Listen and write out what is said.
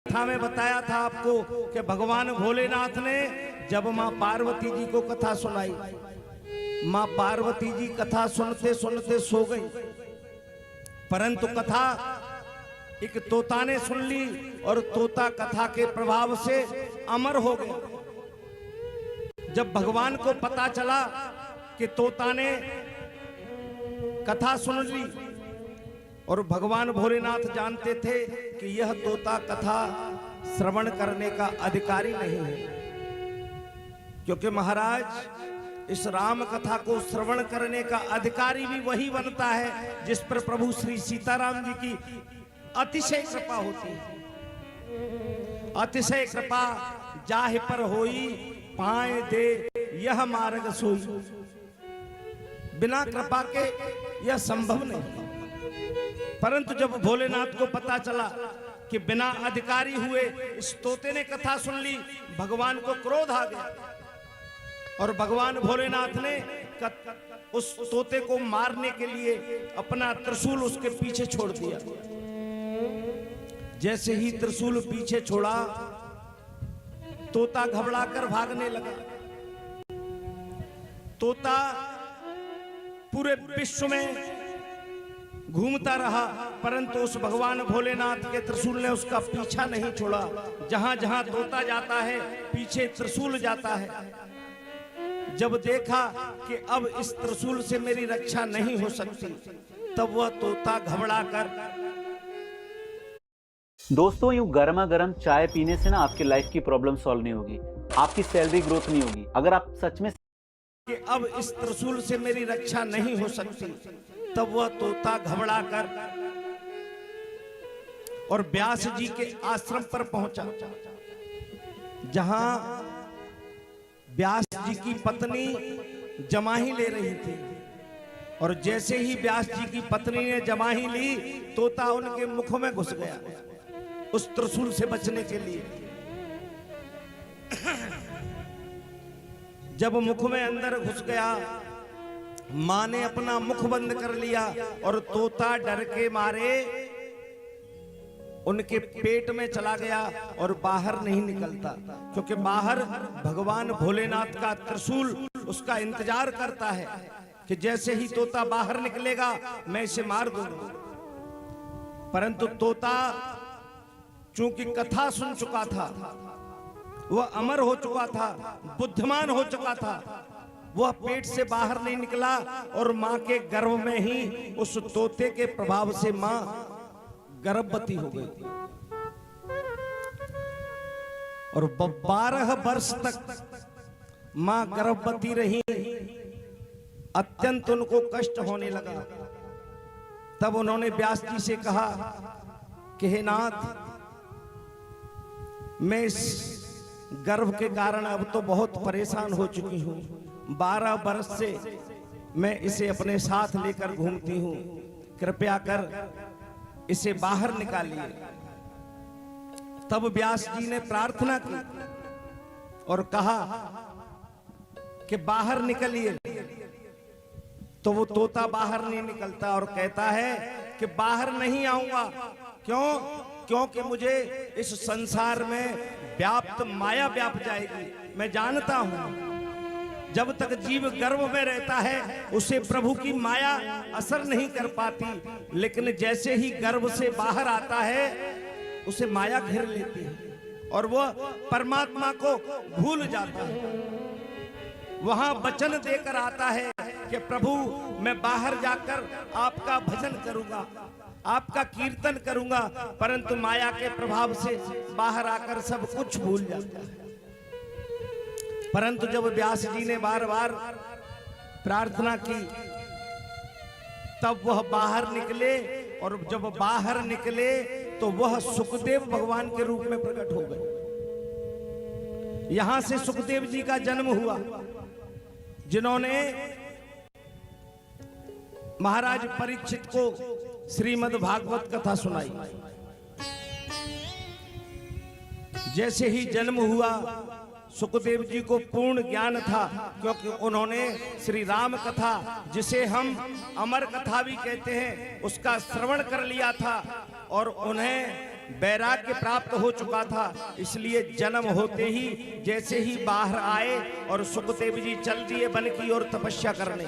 कथा में बताया था आपको कि भगवान भोलेनाथ ने जब मां पार्वती जी को कथा सुनाई, मां पार्वती जी कथा सुनते सुनते सो गई, परंतु कथा एक तोता ने सुन ली और तोता कथा के प्रभाव से अमर हो गया। जब भगवान को पता चला कि तोता ने कथा सुन ली, और भगवान भोलेनाथ जानते थे कि यह तोता कथा श्रवण करने का अधिकारी नहीं है, क्योंकि महाराज इस राम कथा को श्रवण करने का अधिकारी भी वही बनता है जिस पर प्रभु श्री सीताराम जी की अतिशय कृपा होती है। अतिशय कृपा जाहि पर होई पाए दे यह मार्ग सोई। बिना कृपा के यह संभव नहीं। परंतु जब भोलेनाथ को पता चला कि बिना अधिकारी हुए इस तोते ने कथा सुन ली, भगवान को क्रोध आ गया और भगवान भोलेनाथ ने उस तोते को मारने के लिए अपना त्रिशूल उसके पीछे छोड़ दिया। जैसे ही त्रिशूल पीछे छोड़ा, तोता घबराकर भागने लगा। तोता पूरे विश्व में घूमता रहा, परंतु उस भगवान भोलेनाथ के त्रिशूल ने उसका पीछा नहीं छोड़ा। जहां जहां तोता जाता है पीछे त्रिशूल जाता है। जब देखा कि अब इस त्रिशूल से मेरी रक्षा नहीं हो सकती, तब वह तोता घबराकर। दोस्तों, यूं गर्मा गर्म चाय पीने से ना आपकी लाइफ की प्रॉब्लम सॉल्व नहीं होगी, आपकी सैलरी ग्रोथ नहीं होगी। अगर आप सच में कि अब इस त्रिशूल से मेरी रक्षा नहीं हो सकती, तब वह तोता घबराकर और व्यास जी के आश्रम पर पहुंचा, जहां व्यास जी की पत्नी जमाही ले रही थी। और जैसे ही व्यास जी की पत्नी ने जमाही ली, तोता उनके मुख में घुस गया उस त्रिशूल से बचने के लिए। जब मुख में अंदर घुस गया, मां ने अपना मुख बंद कर लिया और तोता डर के मारे उनके पेट में चला गया और बाहर नहीं निकलता, क्योंकि बाहर भगवान भोलेनाथ का त्रिशूल उसका इंतजार करता है कि जैसे ही तोता बाहर निकलेगा मैं इसे मार दूंगा। परंतु तोता चूंकि कथा सुन चुका था, वह अमर हो चुका था, बुद्धिमान हो चुका था, वह पेट से बाहर नहीं निकला और मां के गर्भ में ही उस तोते के प्रभाव से मां गर्भवती हो गई। और 12 वर्ष तक मां गर्भवती रही। अत्यंत उनको कष्ट होने लगा। तब उन्होंने व्यास जी से कहा कि हे नाथ, मैं इस गर्भ के कारण अब तो बहुत परेशान हो चुकी हूं। 12 वर्ष से मैं इसे अपने साथ लेकर घूमती हूं, कृपया कर इसे बाहर निकालिए। तब व्यास जी ने प्रार्थना की और कहा कि बाहर निकलिए। तो वो तोता बाहर नहीं निकलता और कहता है कि बाहर नहीं आऊंगा। क्यों? क्योंकि मुझे इस संसार में व्याप्त माया व्याप जाएगी। मैं जानता हूं जब तक जीव गर्भ में रहता है उसे प्रभु की माया असर नहीं कर पाती, लेकिन जैसे ही गर्भ से बाहर आता है उसे माया घेर लेती है और वह परमात्मा को भूल जाता है। वहां वचन देकर आता है कि प्रभु मैं बाहर जाकर आपका भजन करूंगा, आपका कीर्तन करूंगा, परंतु माया के प्रभाव से बाहर आकर सब कुछ भूल जाता है। परंतु जब व्यास जी ने बार बार प्रार्थना की, तब वह बाहर निकले और जब बाहर निकले तो वह सुखदेव भगवान के रूप में प्रकट हो गए। यहां से सुखदेव जी का जन्म हुआ, जिन्होंने महाराज परीक्षित को श्रीमद् भागवत कथा सुनाई। जैसे ही जन्म हुआ, सुखदेव जी को पूर्ण ज्ञान था, क्योंकि उन्होंने श्री राम कथा, जिसे हम अमर कथा भी कहते हैं, उसका श्रवण कर लिया था और उन्हें वैराग्य प्राप्त हो चुका था, इसलिए जन्म होते ही जैसे ही बाहर आए और सुखदेव जी चल दिए वन की ओर तपस्या करने।